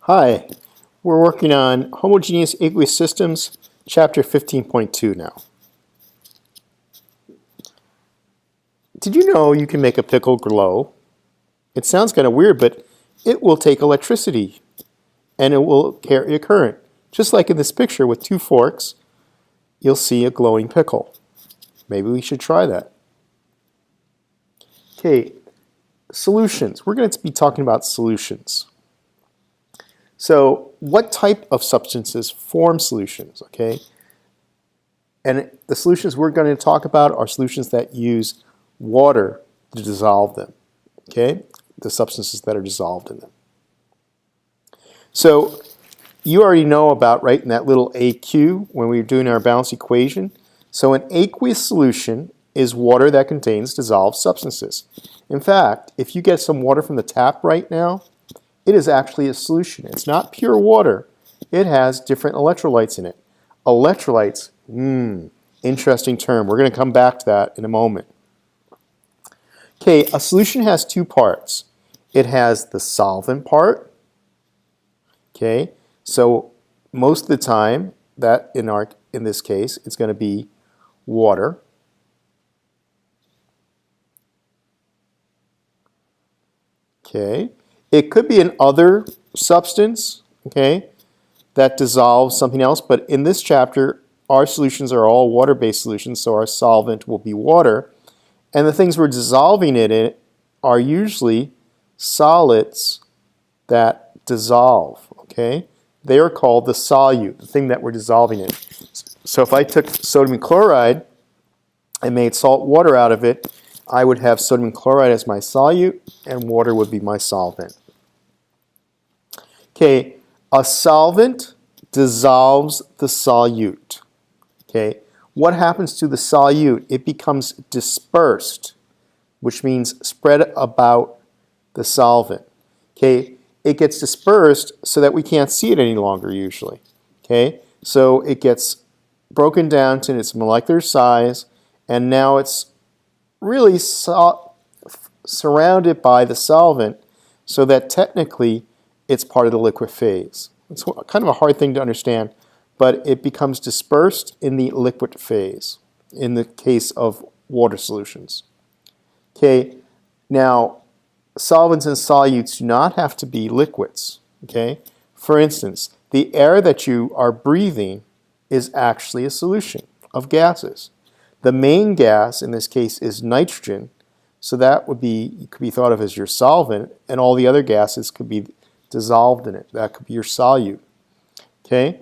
Hi, we're working on Homogeneous Aqueous Systems, Chapter 15.2 now. Did you know you can make a pickle glow? It sounds kind of weird, but it will take electricity and it will carry a current. Just like in this picture with two forks, you'll see a glowing pickle. Maybe we should try that. Okay, solutions. We're going to be talking about solutions. So what type of substances form solutions, okay? And the solutions we're going to talk about are solutions that use water to dissolve them, okay? The substances that are dissolved in them. So you already know about, right, in that little AQ when we were doing our balanced equation. So an aqueous solution is water that contains dissolved substances. In fact, if you get some water from the tap right now, it is actually a solution. It's not pure water. It has different electrolytes in it. Electrolytes, interesting term. We're going to come back to that in a moment. Okay, a solution has two parts. It has the solvent part. Okay, so most of the time, that in this case, it's going to be water. Okay. It could be an other substance, okay, that dissolves something else, but in this chapter, our solutions are all water-based solutions, so our solvent will be water. And the things we're dissolving it in are usually solids that dissolve, okay? They are called the solute, the thing that we're dissolving in. So if I took sodium chloride and made salt water out of it, I would have sodium chloride as my solute, and water would be my solvent. Okay, a solvent dissolves the solute. Okay, what happens to the solute? It becomes dispersed, which means spread about the solvent. Okay, it gets dispersed so that we can't see it any longer usually. Okay, so it gets broken down to its molecular size, and now it's really surrounded by the solvent, so that technically it's part of the liquid phase. It's kind of a hard thing to understand, but it becomes dispersed in the liquid phase in the case of water solutions. Okay, now solvents and solutes do not have to be liquids. Okay, for instance, the air that you are breathing is actually a solution of gases. The main gas in this case is nitrogen, so that could be thought of as your solvent, and all the other gases could be dissolved in it. That could be your solute. Okay,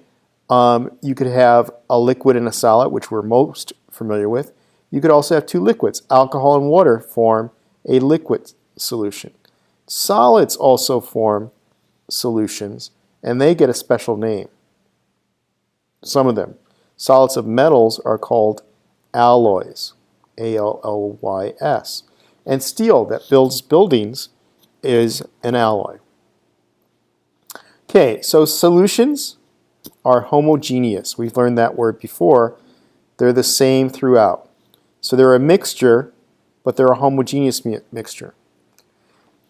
you could have a liquid and a solid, which we're most familiar with. You could also have two liquids. Alcohol and water form a liquid solution. Solids also form solutions, and they get a special name. Some of them. Solids of metals are called alloys, A-L-L-Y-S. And steel that builds buildings is an alloy. Okay, so solutions are homogeneous. We've learned that word before. They're the same throughout. So they're a mixture, but they're a homogeneous mixture.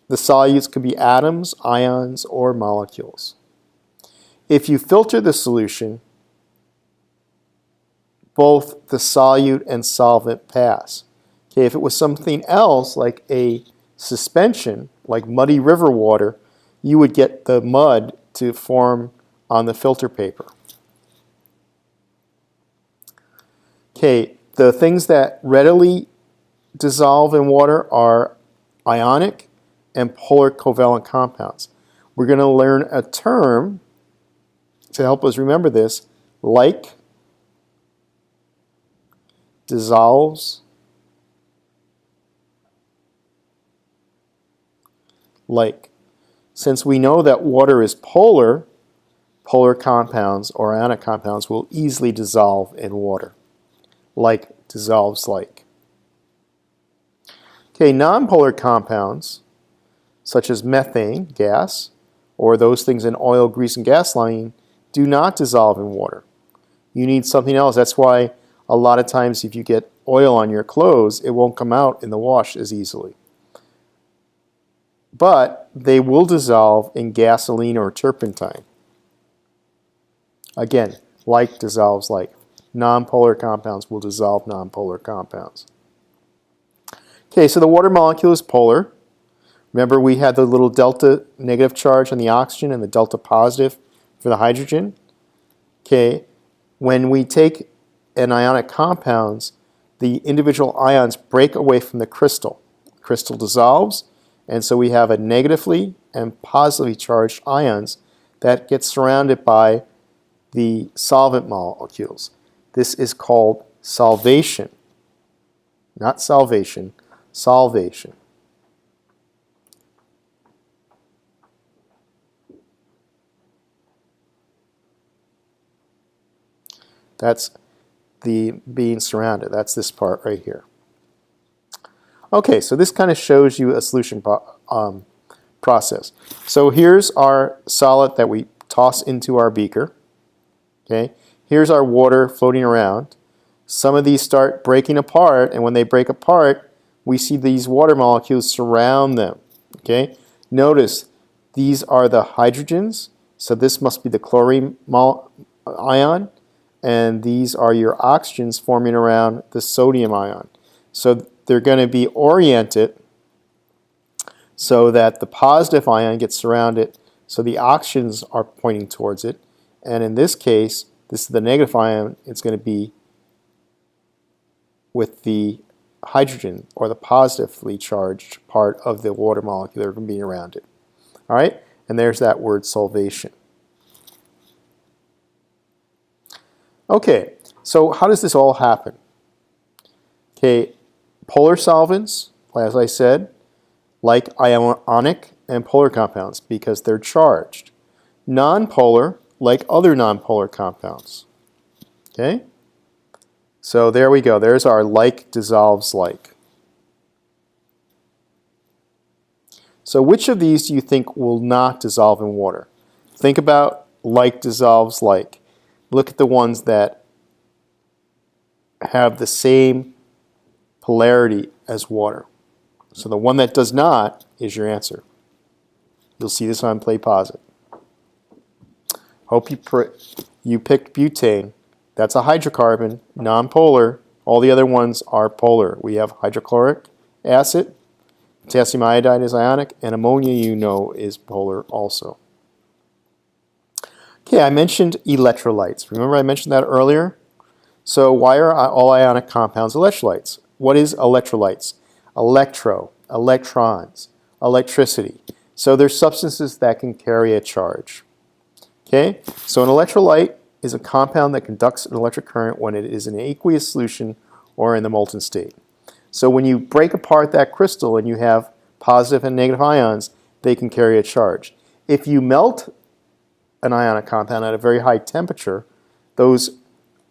The solutes could be atoms, ions, or molecules. If you filter the solution, both the solute and solvent pass. Okay, if it was something else, like a suspension, like muddy river water, you would get the mud to form on the filter paper. Okay, the things that readily dissolve in water are ionic and polar covalent compounds. We're going to learn a term to help us remember this, like dissolves like. Since we know that water is polar, polar compounds or ionic compounds will easily dissolve in water. Like dissolves like. Okay, nonpolar compounds, such as methane gas, or those things in oil, grease, and gas lining, do not dissolve in water. You need something else. That's why a lot of times if you get oil on your clothes, it won't come out in the wash as easily. but they will dissolve in gasoline or turpentine. Again, like dissolves like. Nonpolar compounds will dissolve nonpolar compounds. Okay, so the water molecule is polar. Remember we had the little delta negative charge on the oxygen and the delta positive for the hydrogen. Okay, when we take an ionic compounds, the individual ions break away from the crystal. The crystal dissolves, and so we have a negatively and positively charged ions that get surrounded by the solvent molecules. This is called solvation, not salvation, solvation. That's the being surrounded. That's this part right here. Okay, so this kind of shows you a solution process. So here's our solid that we toss into our beaker. Okay, here's our water floating around. Some of these start breaking apart, and when they break apart, we see these water molecules surround them. Okay, notice these are the hydrogens, so this must be the chlorine ion, and these are your oxygens forming around the sodium ion. So they're going to be oriented so that the positive ion gets surrounded, so the oxygens are pointing towards it. And in this case, this is the negative ion, it's going to be with the hydrogen, or the positively charged part of the water molecule that are going to be around it. All right, and there's that word solvation. Okay, so how does this all happen? Okay, polar solvents, as I said, like ionic and polar compounds because they're charged. Nonpolar, like other nonpolar compounds. Okay? So there we go. There's our like dissolves like. So which of these do you think will not dissolve in water? Think about like dissolves like. Look at the ones that have the same polarity as water. So the one that does not is your answer. You'll see this on Play Pause It. Hope you picked butane. That's a hydrocarbon, nonpolar. All the other ones are polar. We have hydrochloric acid, potassium iodide is ionic, and ammonia, you know, is polar also. Okay, I mentioned electrolytes. Remember I mentioned that earlier? So why are all ionic compounds electrolytes? What is electrolytes? Electrons, electricity. So they're substances that can carry a charge. Okay, so an electrolyte is a compound that conducts an electric current when it is in an aqueous solution or in the molten state. So when you break apart that crystal and you have positive and negative ions, they can carry a charge. If you melt an ionic compound at a very high temperature, those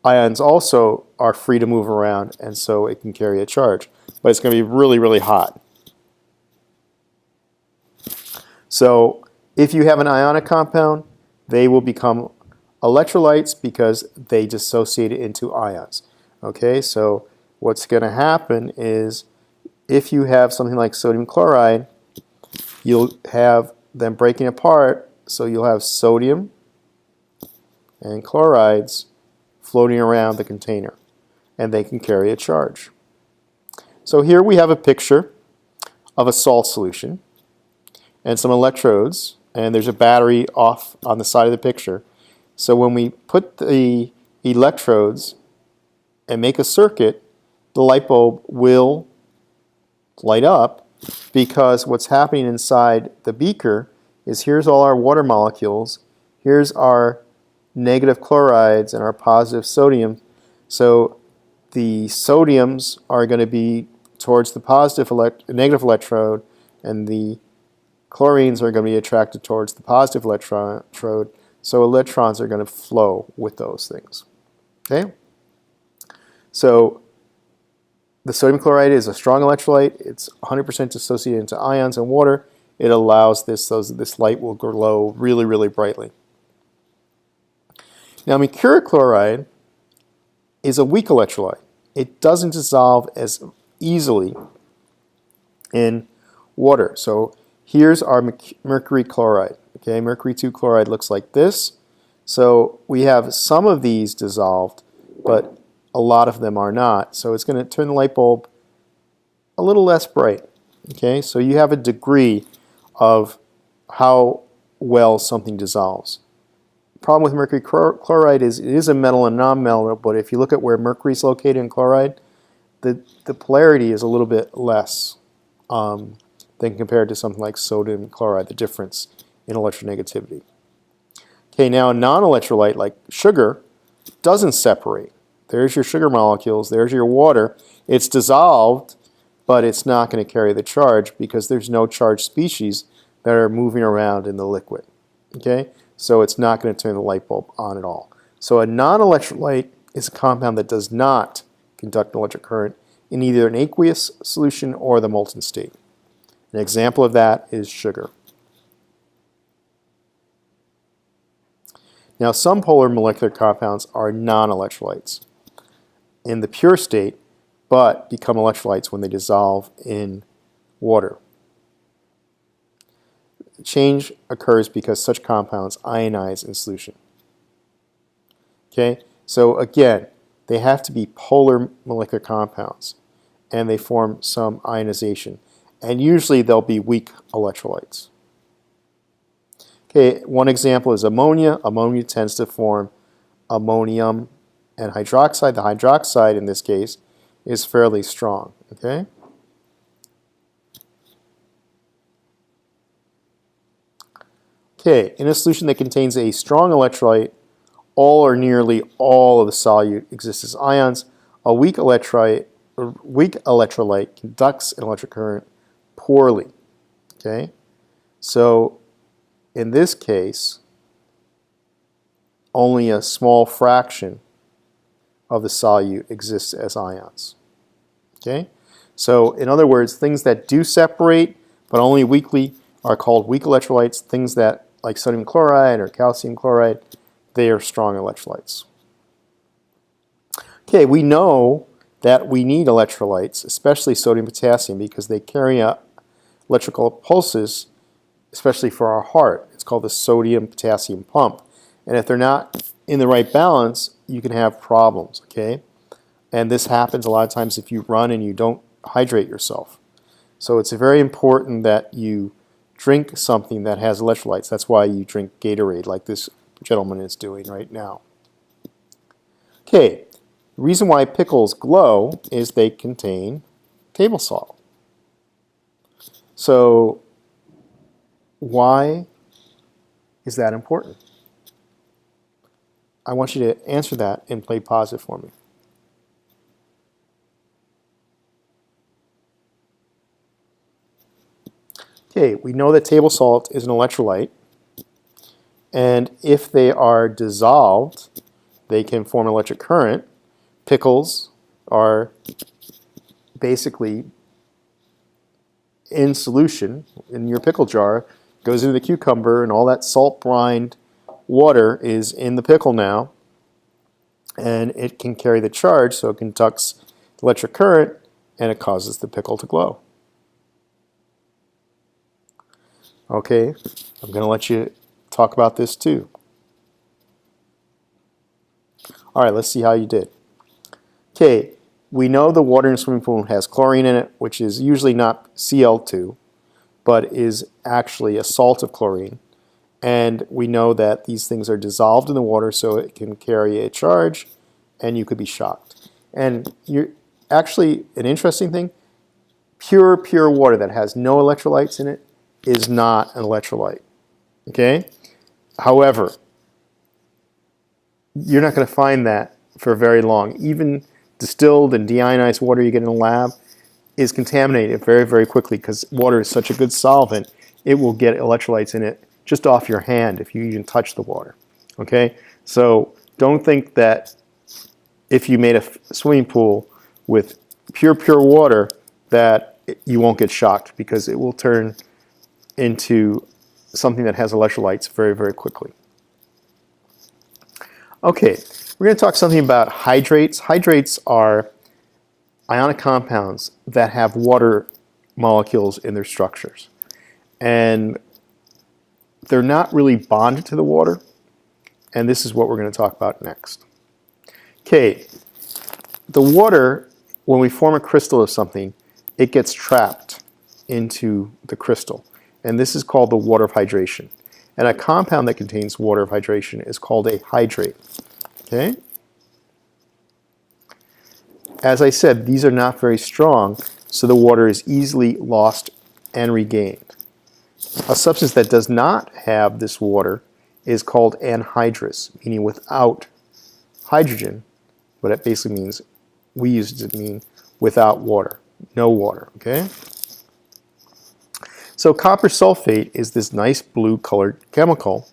ions also are free to move around, and so it can carry a charge. But it's going to be really, really hot. So if you have an ionic compound, they will become electrolytes because they dissociate it into ions. Okay, so what's going to happen is if you have something like sodium chloride, you'll have them breaking apart, so you'll have sodium and chlorides floating around the container, and they can carry a charge. So here we have a picture of a salt solution and some electrodes, and there's a battery off on the side of the picture. So when we put the electrodes and make a circuit, the light bulb will light up because what's happening inside the beaker is here's all our water molecules, here's our negative chlorides and our positive sodium. So the sodiums are going to be towards the negative electrode, and the chlorines are going to be attracted towards the positive electrode, so electrons are going to flow with those things. Okay? So the sodium chloride is a strong electrolyte. It's 100% dissociated into ions and water. It allows this light will glow really, really brightly. Now, mercuric chloride is a weak electrolyte. It doesn't dissolve as easily in water. So Here's our mercury chloride. Okay, mercury 2 chloride looks like this. So we have some of these dissolved, but a lot of them are not. So it's going to turn the light bulb a little less bright. Okay, so you have a degree of how well something dissolves. The problem with mercury chloride is it is a metal and non-metal, but if you look at where mercury is located in chloride, the polarity is a little bit less than compared to something like sodium chloride, the difference in electronegativity. Okay, now a non-electrolyte like sugar doesn't separate. There's your sugar molecules, there's your water. It's dissolved, but it's not going to carry the charge because there's no charged species that are moving around in the liquid. Okay, so it's not going to turn the light bulb on at all. So a non-electrolyte is a compound that does not conduct an electric current in either an aqueous solution or the molten state. An example of that is sugar. Now, some polar molecular compounds are non-electrolytes in the pure state, but become electrolytes when they dissolve in water. The change occurs because such compounds ionize in solution. Okay, so again, they have to be polar molecular compounds, and they form some ionization, and usually they'll be weak electrolytes. Okay, one example is ammonia. Ammonia tends to form ammonium and hydroxide. The hydroxide in this case is fairly strong. Okay? Okay, in a solution that contains a strong electrolyte, all or nearly all of the solute exists as ions. A weak electrolyte conducts an electric current poorly. Okay? So in this case, only a small fraction of the solute exists as ions. Okay? So in other words, things that do separate but only weakly are called weak electrolytes. Things that, like sodium chloride or calcium chloride, they are strong electrolytes. Okay, we know that we need electrolytes, especially sodium and potassium, because they carry out electrical pulses, especially for our heart. It's called the sodium-potassium pump. And if they're not in the right balance, you can have problems, okay? And this happens a lot of times if you run and you don't hydrate yourself. So it's very important that you drink something that has electrolytes. That's why you drink Gatorade like this gentleman is doing right now. Okay, the reason why pickles glow is they contain table salt. So why is that important? I want you to answer that and play positive for me. Okay, we know that table salt is an electrolyte, and if they are dissolved, they can form electric current. Pickles are basically in solution in your pickle jar, goes into the cucumber, and all that salt brined water is in the pickle now, and it can carry the charge, so it conducts electric current, and it causes the pickle to glow. Okay, I'm going to let you talk about this too. All right, let's see how you did. Okay, we know the water in a swimming pool has chlorine in it, which is usually not Cl2, but is actually a salt of chlorine. And we know that these things are dissolved in the water, so it can carry a charge, and you could be shocked. And you're actually, an interesting thing, pure water that has no electrolytes in it is not an electrolyte. Okay? However, you're not going to find that for very long. Even distilled and deionized water you get in a lab is contaminated very quickly because water is such a good solvent, it will get electrolytes in it just off your hand if you even touch the water. Okay? So don't think that if you made a swimming pool with pure water that you won't get shocked, because it will turn into something that has electrolytes very quickly. Okay, we're going to talk something about hydrates. Hydrates are ionic compounds that have water molecules in their structures. and they're not really bonded to the water, and this is what we're going to talk about next. Okay, the water, when we form a crystal of something, it gets trapped into the crystal, and this is called the water of hydration. And a compound that contains water of hydration is called a hydrate. Okay? As I said, these are not very strong, so the water is easily lost and regained. A substance that does not have this water is called anhydrous, meaning without hydrogen, but it basically means, we use it to mean without water, no water, okay? So copper sulfate is this nice blue colored chemical,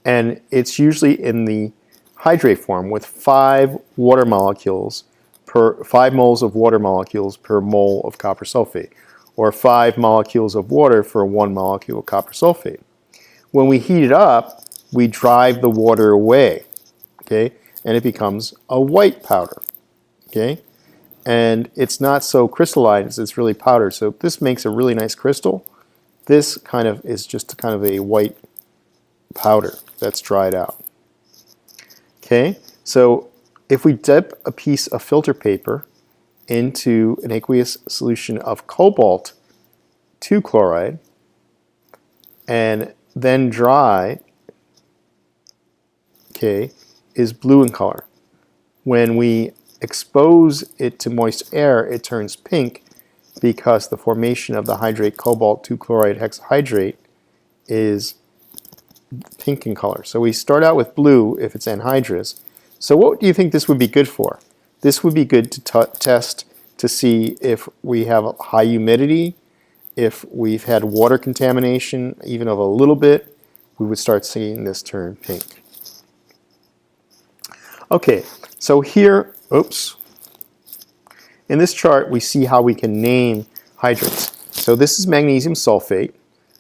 and it's usually in the hydrate form with 5 water molecules per 5 moles of water molecules per mole of copper sulfate, or 5 molecules of water for 1 molecule of copper sulfate. When we heat it up, we drive the water away, okay, and it becomes a white powder, okay, and it's not so crystalline as it's really powdered. So this makes a really nice crystal. This kind of is just kind of a white powder that's dried out. Okay, so if we dip a piece of filter paper into an aqueous solution of cobalt 2 chloride and then dry, okay, is blue in color. When we expose it to moist air, it turns pink because the formation of the hydrate cobalt 2 chloride hexahydrate is pink in color. So we start out with blue if it's anhydrous. So what do you think this would be good for? This would be good to test to see if we have high humidity, if we've had water contamination, even of a little bit, we would start seeing this turn pink. Okay, so here, oops, in this chart we see how we can name hydrates. So this is magnesium sulfate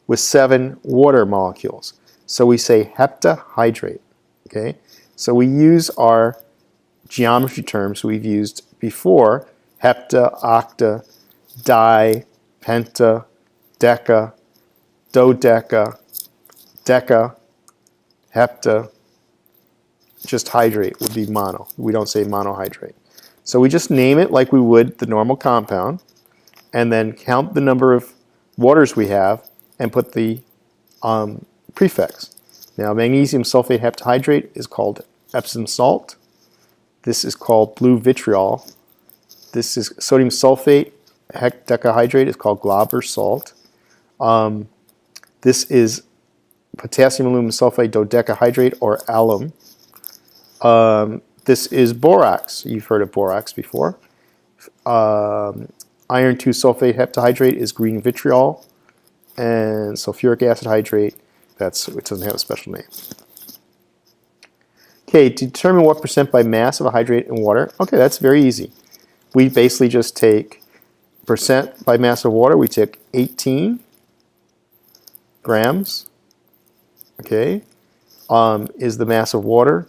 with 7 water molecules. So we say heptahydrate, okay? So we use our geometry terms we've used before, hepta, octa, di, penta, deca, dodeca, deca, hepta. Just hydrate would be mono. We don't say monohydrate. So we just name it like we would the normal compound, and then count the number of waters we have and put the prefix. Now magnesium sulfate heptahydrate is called Epsom salt. This is called blue vitriol. This is sodium sulfate hectadecahydrate is called Glauber salt. This is potassium aluminum sulfate dodecahydrate or alum. This is borax. You've heard of borax before. Iron 2 sulfate heptahydrate is green vitriol. And sulfuric acid hydrate, it doesn't have a special name. Okay, to determine what percent by mass of a hydrate in water, okay, that's very easy. We basically just take percent by mass of water, we take 18 grams, okay, is the mass of water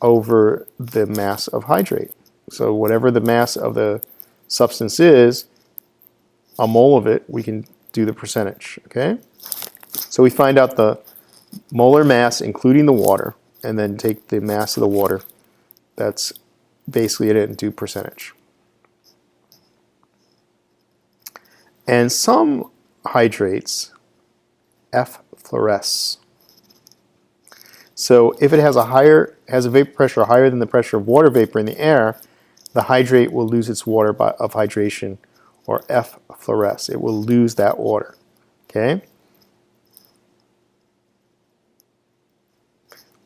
over the mass of hydrate. So whatever the mass of the substance is, a mole of it, we can do the percentage, okay? So we find out the molar mass, including the water, and then take the mass of the water. That's basically it, and do percentage. And some hydrates effloresce. So if it has a vapor pressure higher than the pressure of water vapor in the air, the hydrate will lose its water of hydration, or effloresce. It will lose that water. Okay?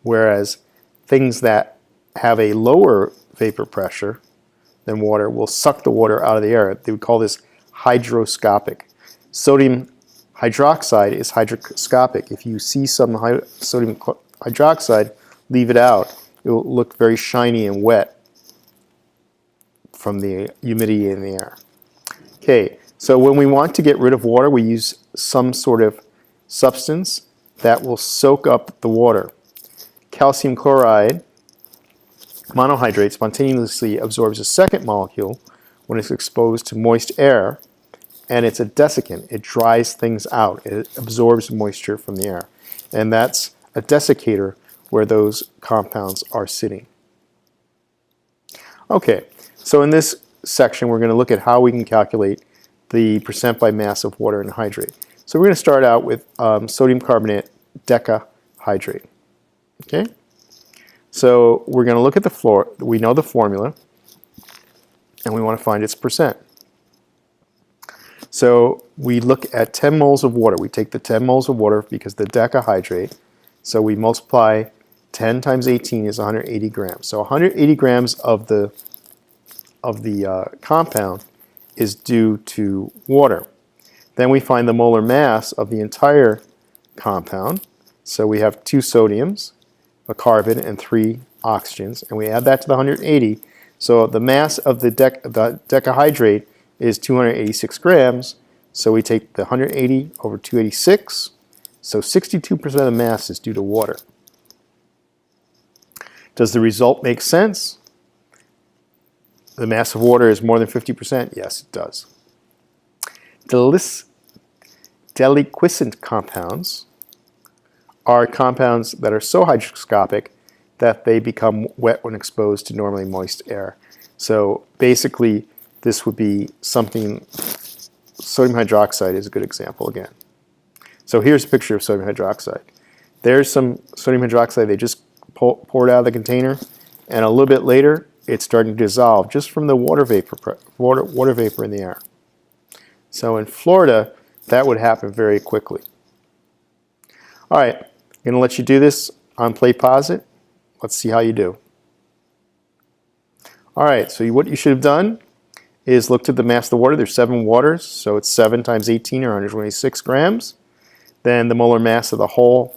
Whereas things that have a lower vapor pressure than water will suck the water out of the air. They would call this hydroscopic. Sodium hydroxide is hydroscopic. If you see some sodium hydroxide, leave it out. It will look very shiny and wet from the humidity in the air. Okay, so when we want to get rid of water, we use some sort of substance that will soak up the water. Calcium chloride monohydrate spontaneously absorbs a second molecule when it's exposed to moist air and it's a desiccant. It dries things out. It absorbs moisture from the air. And that's a desiccator where those compounds are sitting. Okay, so in this section we're going to look at how we can calculate the percent by mass of water in a hydrate. So we're going to start out with sodium carbonate decahydrate. Okay, so we're going to look at the floor. We know the formula, and we want to find its percent. So we look at 10 moles of water. We take the 10 moles of water because the decahydrate. So we multiply 10 times 18 is 180 grams. So 180 grams of the compound is due to water. Then we find the molar mass of the entire compound. So we have 2 sodiums, a carbon, and 3 oxygens, and we add that to the 180. So the mass of the decahydrate is 286 grams. So we take the 180 over 286. So 62% of the mass is due to water. Does the result make sense? The mass of water is more than 50%? Yes, it does. Deliquescent compounds are compounds that are so hygroscopic that they become wet when exposed to normally moist air. So basically, this would be something, sodium hydroxide is a good example again. So here's a picture of sodium hydroxide. There's some sodium hydroxide they just poured out of the container, and a little bit later, it's starting to dissolve just from the water vapor in the air. So in Florida, that would happen very quickly. All right, I'm going to let you do this on Play Pause It. Let's see how you do. All right, so what you should have done is looked at the mass of the water. There's 7 waters, so it's 7 times 18 or 126 grams. Then the molar mass of the whole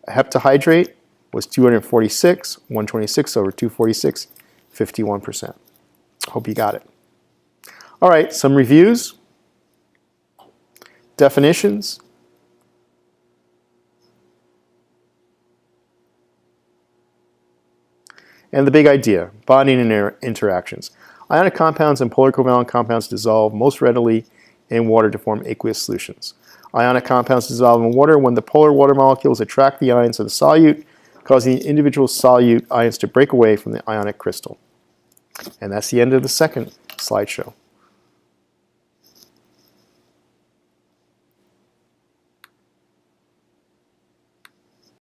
heptahydrate was 246, 126 over 246, 51%. Hope you got it. All right, some reviews, definitions, and the big idea, bonding and interactions. Ionic compounds and polar covalent compounds dissolve most readily in water to form aqueous solutions. Ionic compounds dissolve in water when the polar water molecules attract the ions of the solute, causing the individual solute ions to break away from the ionic crystal. And that's the end of the second slideshow.